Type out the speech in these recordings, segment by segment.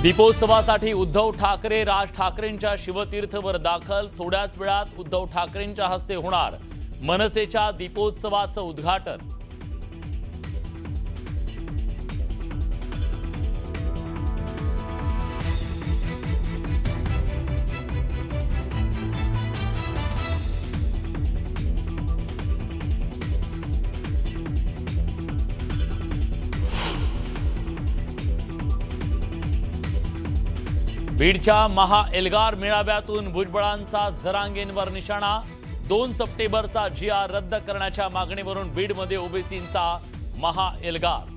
दीपोत्सवासाठी उद्धव ठाकरे राज ठाकरेंच्या शिवतीर्थवर दाखल। थोड्याच वेळात उद्धव ठाकरेंच्या हस्ते होणार मनसेच्या दीपोत्सवाचं उद्घाटन। बीडच्या महा एल्गार मेळाव्यातून भुजबळांचा जरांगेंवर निशाणा। 2 सप्टेंबरचा GR रद्द करण्याच्या मागणीवरून बीडमध्ये ओबीसींचा महा एल्गार।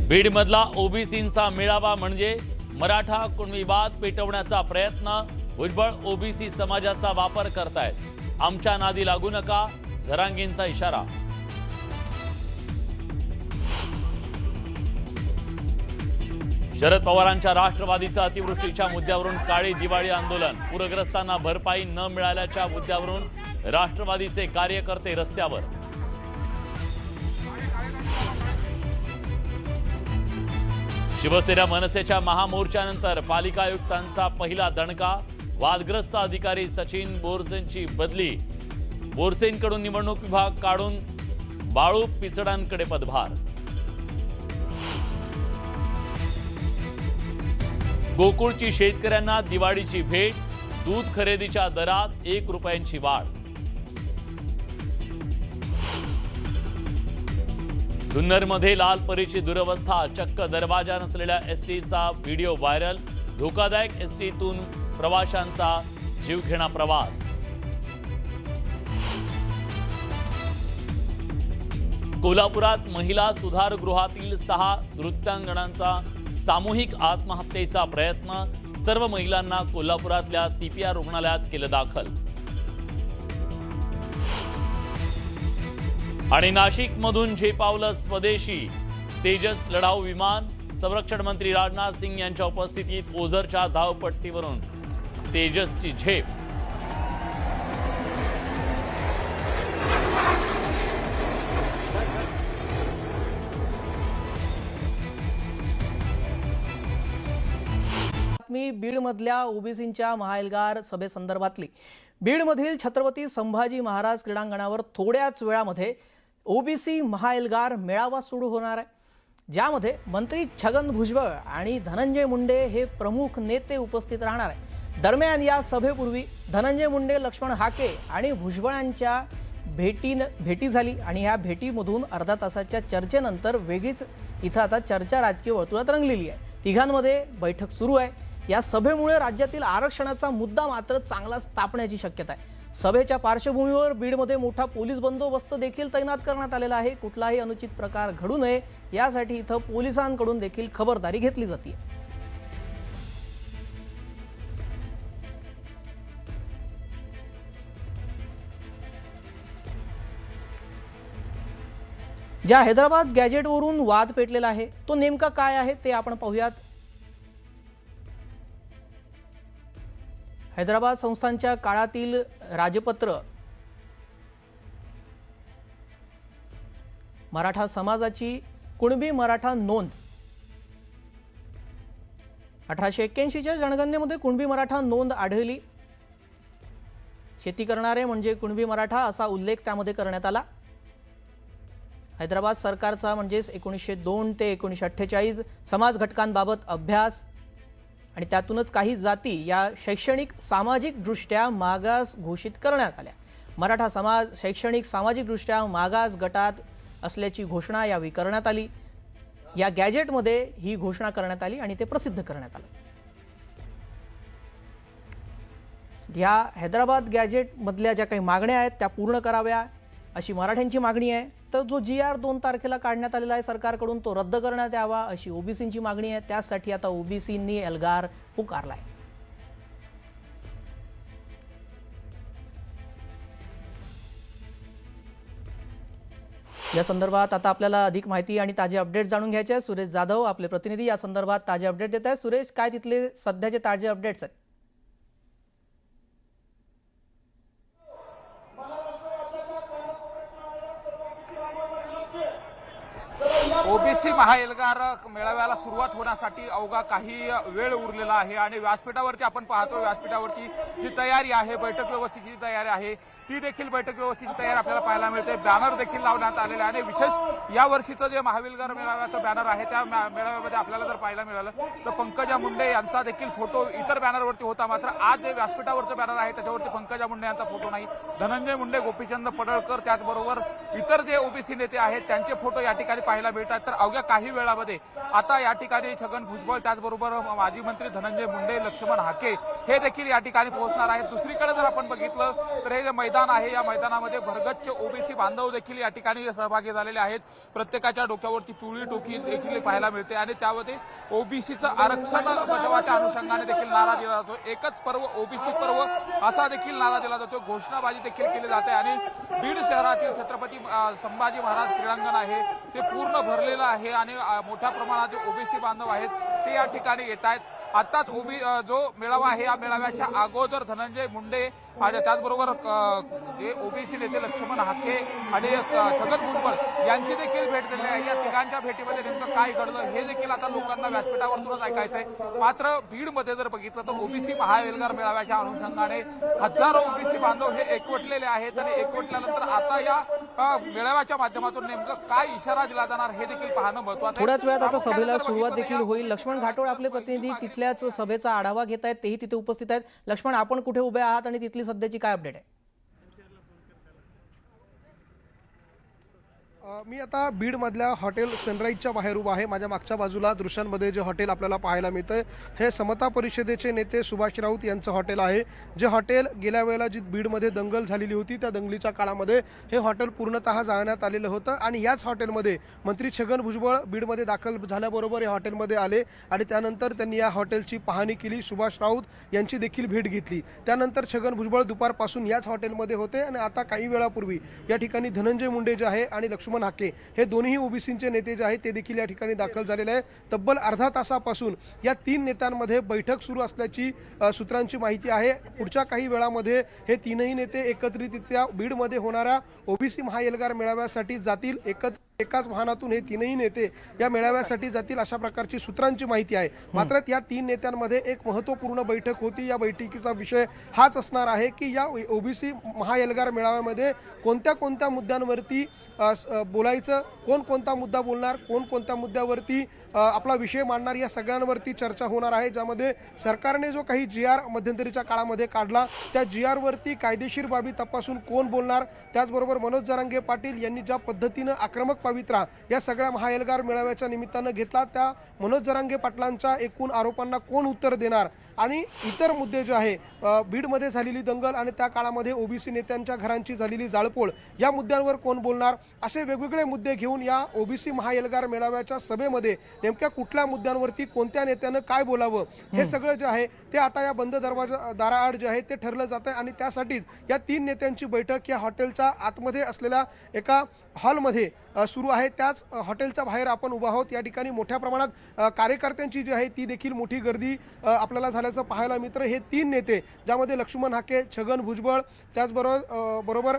बीडमधला ओबीसींचा मेळावा म्हणजे मराठा कुणबी वाद पेटवण्याचा प्रयत्न। भुजबळ ओबीसी समाजाचा वापर करतायत, आमच्या नादी लागू नका, जरांगेंचा इशारा। शरद पवारांच्या राष्ट्रवादीचा अतिवृष्टीच्या मुद्द्यावरून काळी दिवाळी आंदोलन। पूरग्रस्तांना भरपाई न मिळाल्याच्या मुद्द्यावरून राष्ट्रवादीचे कार्यकर्ते रस्त्यावर। शिवसेना मनसेच्या महामोर्चानंतर पालिका आयुक्तांचा पहिला दणका। वादग्रस्त अधिकारी सचिन बोरसेंची बदली। बोरसेंकडून निवडणूक विभाग काढून बाळू पिचडांकडे पदभार। गोकुळची शेतकऱ्यांना दिवाळीची भेट। दूध खरेदीच्या दरात 1 रुपयांची वाढ। जुन्नरमध्ये लालपरीची दुरवस्था, चक्क दरवाजा नसलेल्या एसटीचा व्हिडिओ व्हायरल। धोकादायक एसटीतून प्रवाशांचा जीवघेणा प्रवास। कोल्हापुरात महिला सुधारगृहातील 6 नृत्यांगनांचा सामूहिक आत्महत्येचा प्रयत्न। सर्व महिलांना कोल्हापुरातल्या CPR रुग्णालयात केलं दाखल। आणि नाशिकमधून झेपावलं स्वदेशी तेजस लढाऊ विमान। संरक्षण मंत्री राजनाथ सिंग यांच्या उपस्थितीत ओझरच्या धावपट्टीवरून तेजसची झेप। मी बीडमधल्या ओबीसींच्या महाएल्गार सभेसंदर्भातली। बीडमधील छत्रपती संभाजी महाराज क्रीडांगणावर थोड्याच वेळामध्ये ओबीसी महाएल्गार मेळावा सुरू होणार आहे, ज्यामध्ये मंत्री छगन भुजबळ आणि धनंजय मुंडे हे प्रमुख नेते उपस्थित राहणार आहे। दरम्यान या सभेपूर्वी धनंजय मुंडे, लक्ष्मण हाके आणि भुजबळांच्या भेटी झाली आणि या भेटीमधून अर्धा तासाच्या चर्चेनंतर वेगळीच इथं आता चर्चा राजकीय वर्तुळात रंगलेली आहे। तिघांमध्ये बैठक सुरू आहे। या सभेमुळे राज्यातील आरक्षणाचा मुद्दा मात्र चांगलाच तापण्याची शक्यता आहे। सभेच्या पार्श्वभूमीवर बीडमध्ये मोठा पोलीस बंदोबस्त देखील तैनात करण्यात आलेला आहे। कुठलाही अनुचित प्रकार घडू नये यासाठी इथं पोलिसांकडून देखील खबरदारी घेतली जाते। ज्या हैदराबाद गॅजेटवरून वाद पेटलेला आहे तो नेमका काय आहे ते आपण पाहूयात। हैदराबाद संस्थांच्या काळातील राजपत्र मराठा समाजाची कुणबी मराठा नोंद 1881च्या जनगणनेमध्ये कुणबी मराठा नोंद आढळली। शेती करणारे म्हणजे कुणबी मराठा असा उल्लेख त्यामध्ये करण्यात आला। हैदराबाद सरकारचा म्हणजेच 1902 ते 1948 समाज घटकांबाबत अभ्यास आणि त्यातूनच काही जाती या शैक्षणिक सामाजिक दृष्ट्या मागास घोषित करण्यात आल्या। मराठा समाज शैक्षणिक सामाजिक दृष्ट्या मागास गटात असल्याची घोषणा यावेळी करण्यात आली। या गॅजेटमध्ये ही घोषणा करण्यात आली आणि ते प्रसिद्ध करण्यात आलं। या हैदराबाद गॅजेट मधल्या ज्या काही मागण्या आहेत त्या पूर्ण कराव्या अशी मराठ्यांची मागणी आहे। तर जो GR 2 तारखेला काढण्यात आलेला आहे सरकारकडून तो रद्द करण्यात यावा अशी ओबीसींची मागणी आहे। त्यासाठी आता ओबीसींनी एल्गार पुकारलाय। या संदर्भात आता आपल्याला अधिक माहिती आणि ताजे अपडेट जाणून घ्यायचे आहेत। सुरेश जाधव आपले प्रतिनिधी या संदर्भात ताजे अपडेट देत आहेत। सुरेश, काय तिथले सध्याचे ताजे अपडेट्स आहेत? ओबीसी महाएल्गार मेळाव्याला सुरुवात होण्यासाठी अवघा काही वेळ उरलेला आहे आणि व्यासपीठावरती आपण पाहतो, व्यासपीठावरती जी तयारी आहे, बैठक व्यवस्थेची जी तयारी आहे ती देखील बैठक व्यवस्थेची तयारी आपल्याला पाहायला मिळते. बॅनर देखील लावण्यात आलेले आहे आणि विशेष या वर्षीचं जे महाएल्गार मेळाव्याचं बॅनर आहे त्या मेळाव्यामध्ये आपल्याला जर पाहायला मिळालं तर पंकजा मुंडे यांचा देखील फोटो इतर बॅनरवरती होता. मात्र आज जे व्यासपीठावरचं बॅनर आहे त्याच्यावरती पंकजा मुंडे यांचा फोटो नाही. धनंजय मुंडे, गोपीचंद पडळकर त्याचबरोबर इतर जे ओबीसी नेते आहेत त्यांचे फोटो या ठिकाणी पाहायला मिळतात. तर अवघ्या काही वेळामध्ये आता या ठिकाणी छगन भुजबळ त्याचबरोबर माजी मंत्री धनंजय मुंडे, लक्ष्मण हाके हे देखील या ठिकाणी पोहोचणार आहेत. दुसरीकडे जर आपण बघितलं तर हे जे मैदान आहे या मैदानामध्ये भरगच्च ओबीसी बांधव देखील या ठिकाणी सहभागी झालेले आहेत. प्रत्येकाच्या डोक्यावरती पिवळी टोपी देखील पाहायला मिळते आणि त्यामध्ये ओबीसीचं आरक्षण बचावाच्या अनुषंगाने देखील नारा दिला जातो. एकच पर्व ओबीसी पर्व असा देखील नारा दिला जातो. घोषणाबाजी देखील केली जाते आणि बीड शहरातील छत्रपती संभाजी महाराज क्रीडांगण आहे ते पूर्ण भरलेलं आहे आणि मोठ्या प्रमाणात जे ओबीसी बांधव आहेत ते या ठिकाणी येत आहेत. आताच जो मेळावा आहे या मेळाव्याच्या अगोदर धनंजय मुंडे आणि त्याचबरोबर जे ओबीसी नेते लक्ष्मण हाके आणि छगन भुजबळ यांची देखील भेट दिली आहे. या तिघांच्या भेटीमध्ये नेमकं काय घडलं हे देखील आता लोकांना व्यासपीठावरूनच ऐकायचं आहे. मात्र बीडमध्ये जर बघितलं तर ओबीसी महाएल्गार मेळाव्याच्या अनुषंगाने हजारो ओबीसी बांधव हे एकवटलेले आहेत आणि एकवटल्यानंतर आता या मेळाव्याच्या माध्यमातून नेमकं काय इशारा दिला जाणार हे देखील पाहणं महत्त्वाचं आहे. थोड्याच वेळात आता सभेला सुरुवात देखील होईल. लक्ष्मण घाटोळ आपले प्रतिनिधी तिथल्याच सभेचा आढावा घेत आहेत, तेही तिथे उपस्थित आहेत. लक्ष्मण, आपण कुठे उभे आहात आणि तिथली सध्याची काय अपडेट आहे? मी आता बीडमधल्या हॉटेल सनराईजच्या बाहेर उभा आहे. माझ्या मागच्या बाजूला दृश्यांमध्ये जे हॉटेल आपल्याला पाहायला मिळतंय हे समता परिषदेचे नेते सुभाष राऊत यांचं हॉटेल आहे. जे हॉटेल गेल्या वेळेला जी बीडमध्ये दंगल झालेली होती त्या दंगलीच्या काळामध्ये हे हॉटेल पूर्णतः जाळण्यात आलेलं होतं आणि याच हॉटेलमध्ये मंत्री छगन भुजबळ बीडमध्ये दाखल झाल्याबरोबर या हॉटेलमध्ये आले आणि त्यानंतर त्यांनी या हॉटेलची पाहणी केली. सुभाष राऊत यांची देखील भेट घेतली. त्यानंतर छगन भुजबळ दुपारपासून याच हॉटेलमध्ये होते आणि आता काही वेळापूर्वी या ठिकाणी धनंजय मुंडे जे आहे आणि लक्ष्मण हाके हे दोन्ही ओबीसीचे नेते जे आहेत ते देखील या ठिकाणी दाखल झालेले आहे. तब्बल अर्धा तासापासून या तीन नेत्यांमध्ये बैठक सुरू असल्याची सूत्रांची माहिती आहे. पुढच्या काही वेळामध्ये हे तीनही नेते एकत्रितरित्या बीडमध्ये होणाऱ्या ओबीसी महाएल्गार मेळाव्यासाठी जातील. एकाच वाहनातून हे तीनही नेते या मेळाव्यासाठी जातील अशा प्रकारची सूत्रांची माहिती आहे. मात्र या तीन नेत्यांमध्ये एक महत्त्वपूर्ण बैठक होती. या बैठकीचा विषय हाच असणार आहे की या ओबीसी महाएल्गार मेळाव्यामध्ये कोणत्या कोणत्या मुद्द्यांवरती बोलायचं, कोण कोणता मुद्दा बोलणार, कोण कोणत्या मुद्द्यावरती आपला विषय मांडणार, या सगळ्यांवरती चर्चा होणार आहे. ज्यामध्ये सरकारने जो काही GR मध्यंतरीच्या काळामध्ये काढला त्या GR वरती कायदेशीर बाबी तपासून कोण बोलणार, त्याचबरोबर मनोज जरांगे पाटील यांनी ज्या पद्धतीनं आक्रमक पवित्रा या सगळ्या महाएल्गार मेळाव्याच्या निमित्तानं घेतला त्या मनोज जरांगे पाटलांच्या एकूण आरोपांना कोण उत्तर देणार आणि इतर मुद्दे जे आहे बीडमध्ये झालेली दंगल आणि त्या काळामध्ये ओबीसी नेत्यांच्या घरांची झालेली जाळपोळ या मुद्द्यांवर कोण बोलणार, असे वेगवेगळे मुद्दे घेऊन या ओबीसी महाएल्गार मेळाव्याच्या सभेमध्ये नेमक्या कुठल्या मुद्द्यांवरती कोणत्या नेत्यानं काय बोलावं हे सगळं जे आहे ते आता या बंद दाराआड जे आहे ते ठरलं जात आहे. आणि त्यासाठीच या तीन नेत्यांची बैठक या हॉटेलच्या आतमध्ये असलेल्या एका हॉलमध्ये सुरू आहे. त्याच हॉटेलच्या बाहेर आपण उभा आहोत. या ठिकाणी मोठ्या प्रमाणात कार्यकर्त्यांची जी आहे ती देखील मोठी गर्दी आपल्याला झाल्याचं पाहायला मिळतं. हे तीन नेते ज्यामध्ये लक्ष्मण हाके, छगन भुजबळ त्याचबरोबर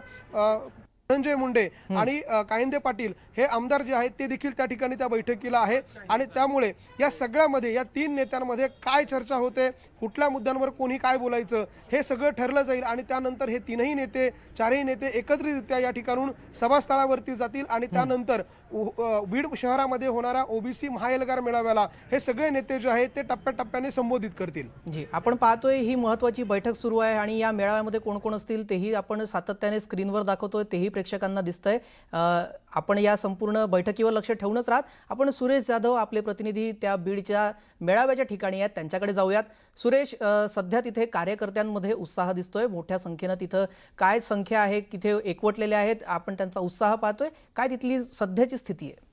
धनंजय मुंडे आणि कायंदे पाटील हे आमदार जे आहेत ते देखील त्या ठिकाणी त्या बैठकीला आहे. आणि त्यामुळे या सगळ्यामध्ये या तीन नेत्यांमध्ये काय चर्चा होते, कुठल्या मुद्द्यांवर कोणी काय बोलायचं हे सगळं ठरलं जाईल आणि त्यानंतर हे तीनही नेते चारही नेते एकत्रितरित्या या ठिकाणून सभास्थळावरती जातील आणि त्यानंतर बीड शहरामध्ये होणाऱ्या ओबीसी महाएल्गार मेळाव्याला हे सगळे नेते जे आहेत ते टप्प्याटप्प्याने संबोधित करतील. जी, आपण पाहतोय ही महत्त्वाची बैठक सुरू आहे आणि या मेळाव्यामध्ये कोण कोण असतील तेही आपण सातत्याने स्क्रीनवर दाखवतोय, तेही प्रेक्षकांना दिसतंय. आपण या संपूर्ण बैठकीवर लक्ष ठेवूनच राहत. आपण सुरेश जाधव आपले प्रतिनिधी त्या बीडच्या मेळाव्याच्या ठिकाणी आहेत, त्यांच्याकडे जाऊयात. सुरेश, सध्या तिथे कार्यकर्त्यांमध्ये उत्साह दिसतोय, मोठ्या संख्येनं तिथं काय संख्या आहे, तिथे एकवटलेले आहेत, आपण त्यांचा उत्साह पाहतोय, काय तिथली सध्याची स्थिती आहे?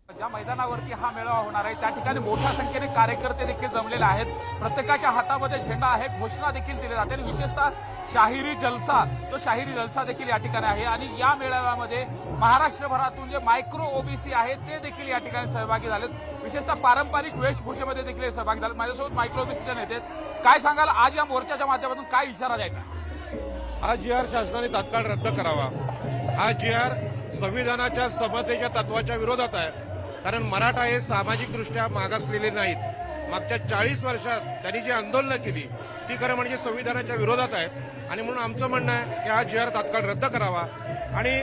ज्या मैदानावरती हा मेळावा होणार आहे त्या ठिकाणी मोठ्या संख्येने कार्यकर्ते देखील जमलेले आहेत. प्रत्येकाच्या हातामध्ये झेंडा आहे, घोषणा देखील दिली जाते आणि विशेषतः शाहिरी जलसा देखील या ठिकाणी आहे. आणि या मेळाव्यामध्ये महाराष्ट्रभरातून जे मायक्रो ओबीसी आहेत ते देखील या ठिकाणी सहभागी झालेत. विशेषतः पारंपरिक वेशभूषेमध्ये देखील सहभागी झाले. माझ्यासोबत मायक्रो ओबीसीचे नेते, काय सांगाल आज या मोर्चाच्या माध्यमातून काय इशारा द्यायचा? हा GR शासनाने तात्काळ रद्द करावा. हा GR संविधानाच्या समतेच्या तत्वाच्या विरोधात आहे. कारण मराठा हे सामाजिकदृष्ट्या मागासलेले नाहीत. मागच्या 40 वर्षात त्यांनी जी आंदोलनं केली ती खरं म्हणजे संविधानाच्या विरोधात आहेत आणि म्हणून आमचं म्हणणं आहे की हा GR तात्काळ रद्द करावा आणि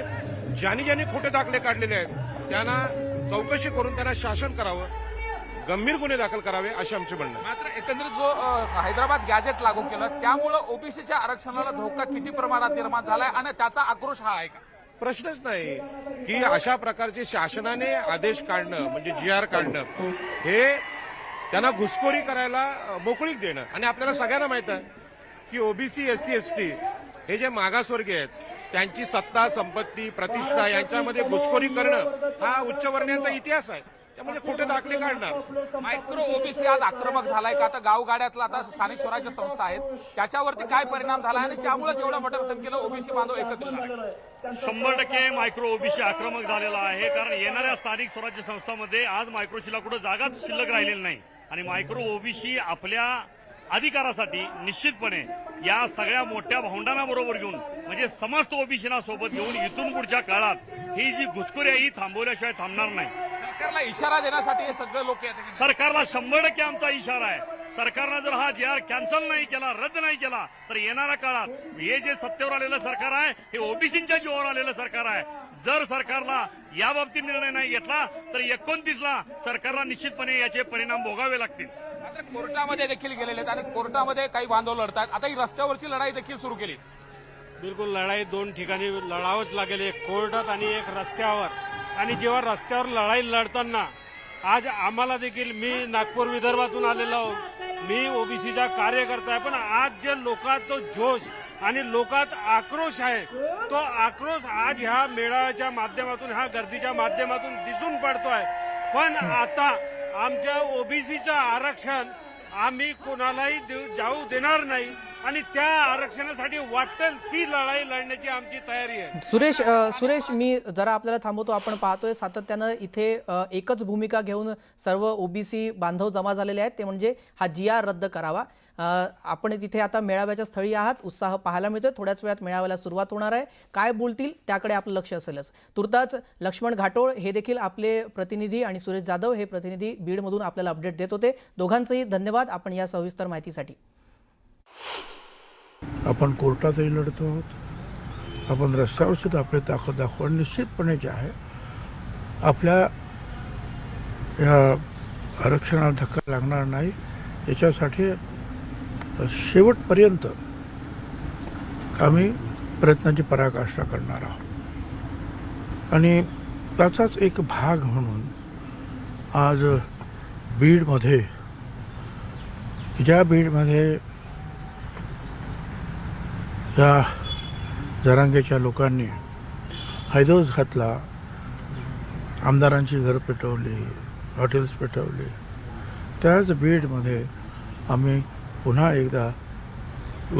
ज्यांनी खोटे दाखले काढलेले आहेत त्यांना चौकशी करून त्यांना शासन करावं, गंभीर गुन्हे दाखल करावे असे आमचे म्हणणं आहे. मात्र एकंदरीत जो हैदराबाद गॅजेट लागू केलं त्यामुळं ओबीसीच्या आरक्षणाला धोका किती प्रमाणात निर्माण झालाय आणि त्याचा आक्रोश हा आहे का? प्रश्नच नाही की अशा प्रकारचे शासनाने आदेश काढणं म्हणजे GR काढणं हे त्यांना घुसखोरी करायला मोकळीक देणं. आणि आपल्याला सगळ्यांना माहित आहे की ओबीसी SC ST हे जे मागासवर्गीय आहेत त्यांची सत्ता संपत्ती प्रतिष्ठा यांच्यामध्ये घुसखोरी करणं हा उच्चवर्णीयांचा इतिहास आहे. त्यामुळे खोटे दाखले काढणार. मायक्रो ओबीसी आज आक्रमक झालाय का? आता गावगाड्यातला आता स्थानिक स्वराज्य संस्था आहेत त्याच्यावरती काय परिणाम झाला आणि त्यामुळेच एवढ्या मोठ्या संख्येनं ओबीसी बांधव एकत्र झाले? 100% मायक्रो ओबीसी आक्रमक झालेला आहे. कारण येणाऱ्या स्थानिक स्वराज्य संस्थांमध्ये आज मायक्रोसीला कुठं जागाच शिल्लक राहिलेली नाही आणि मायक्रो ओबीसी आपल्या अधिकारासाठी निश्चितपणे या सगळ्या मोठ्या भावंडांबरोबर घेऊन म्हणजे समस्त ओबीसीना सोबत घेऊन इथून पुढच्या काळात ही जी घुसखोरी आहे ही थांबवल्याशिवाय थांबणार नाही. सरकारला इशारा देण्यासाठी हे सगळे लोक येतात. सरकारला 100% आमचा इशारा आहे. सरकारनं जर हा GR कॅन्सल नाही केला, रद्द नाही केला तर येणाऱ्या काळात हे जे सत्तेवर आलेलं सरकार आहे हे ओबीसींच्या जीवावर आलेलं सरकार आहे. जर सरकारला या बाबतीत निर्णय नाही घेतला तर 29ला सरकारला निश्चितपणे याचे परिणाम भोगावे लागतील. मात्र कोर्टामध्ये देखील गेलेले आहेत आणि कोर्टामध्ये काही बांधव लढतात. आता ही रस्त्यावरची लढाई देखील सुरू केली. बिलकुल लढाई दोन ठिकाणी लढावंच लागेल, एक कोर्टात आणि एक रस्त्यावर. आणि जेव्हा रस्त्यावर लढाई लढताना आज आम्हाला देखील, मी नागपूर विदर्भातून आलेलो आहोत, मी ओबीसीचा कार्यकर्ता आहे, पण आज जे लोकात तो जोश आणि लोकात आक्रोश आहे तो आक्रोश आज ह्या मेळाव्याच्या माध्यमातून ह्या गर्दीच्या माध्यमातून दिसून पडतोय. पण आता आमच्या ओबीसीचं आरक्षण आम्ही कोणालाही जाऊ देणार नाही आणि त्या आरक्षणासाठी वाटेल ती लढाई लढण्याची आमची तयारी आहे. सुरेश मी जरा आपल्याला थांबवतो. आपण पाहतोय सातत्यानं इथे एकच भूमिका घेऊन सर्व ओबीसी बांधव जमा झालेले आहेत, ते म्हणजे हा GR रद्द करावा. आपण तिथे आता मेळाव्याच्या स्थळी आहात, उत्साह पाहायला मिळतोय. थोड्याच वेळात मेळाव्याला सुरुवात होणार आहे. काय बोलतील त्याकडे आपलं लक्ष असेलच. तुर्तास लक्ष्मण घाटोळ हे देखील आपले प्रतिनिधी आणि सुरेश जाधव हे प्रतिनिधी बीडमधून आपल्याला अपडेट देत होते. दोघांचंही धन्यवाद आपण या सविस्तर माहितीसाठी. आपण कोर्टातही लढतो आहोत, आपण रस्त्यावर सुद्धा आपली ताकद दाखवणं निश्चितपणे जे आहे आपल्या या आरक्षणाला धक्का लागणार नाही याच्यासाठी शेवटपर्यंत आम्ही प्रयत्नांची पराकाष्ठा करणार आहोत. आणि त्याचाच एक भाग म्हणून आज बीडमध्ये, ज्या बीडमध्ये या जरांगेच्या लोकांनी हैदोस घातला, आमदारांची घरं पेटवली, हॉटेल्स पेटवली, त्याच बीडमध्ये आम्ही पुन्हा एकदा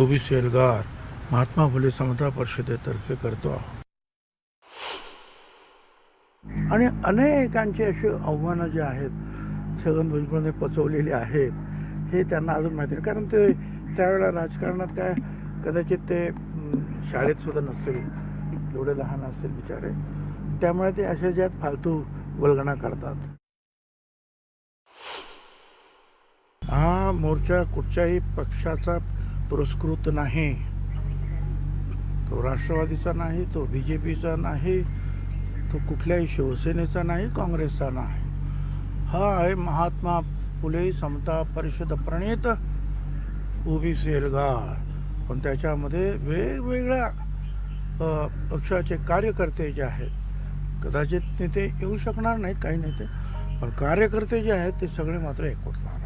ओबीसी एल्गार महात्मा फुले समता परिषदेतर्फे करतो आहोत. आणि अनेकांची अशी आव्हानं जी आहेत छगन भुजबळने पचवलेली आहेत हे त्यांना अजून माहिती नाही. कारण ते त्यावेळेला राजकारणात काय कदाचित ते शाळेत सुद्धा नसतील, एवढे लहान असतील बिचारे, त्यामुळे ते अशा ज्यात फालतू वल्गणा करतात. हा मोर्चा कुठच्याही पक्षाचा पुरस्कृत नाही, तो राष्ट्रवादीचा नाही, तो BJPचा नाही, तो कुठल्याही शिवसेनेचा नाही, काँग्रेसचा नाही. हा आहे महात्मा फुले समता परिषद प्रणीत ओबीसी एल्गार. पण त्याच्यामध्ये वेगवेगळ्या पक्षाचे कार्यकर्ते जे आहेत, कदाचित नेते येऊ शकणार नाहीत काही नेते, पण कार्यकर्ते जे आहेत ते सगळे मात्र एकवटणार.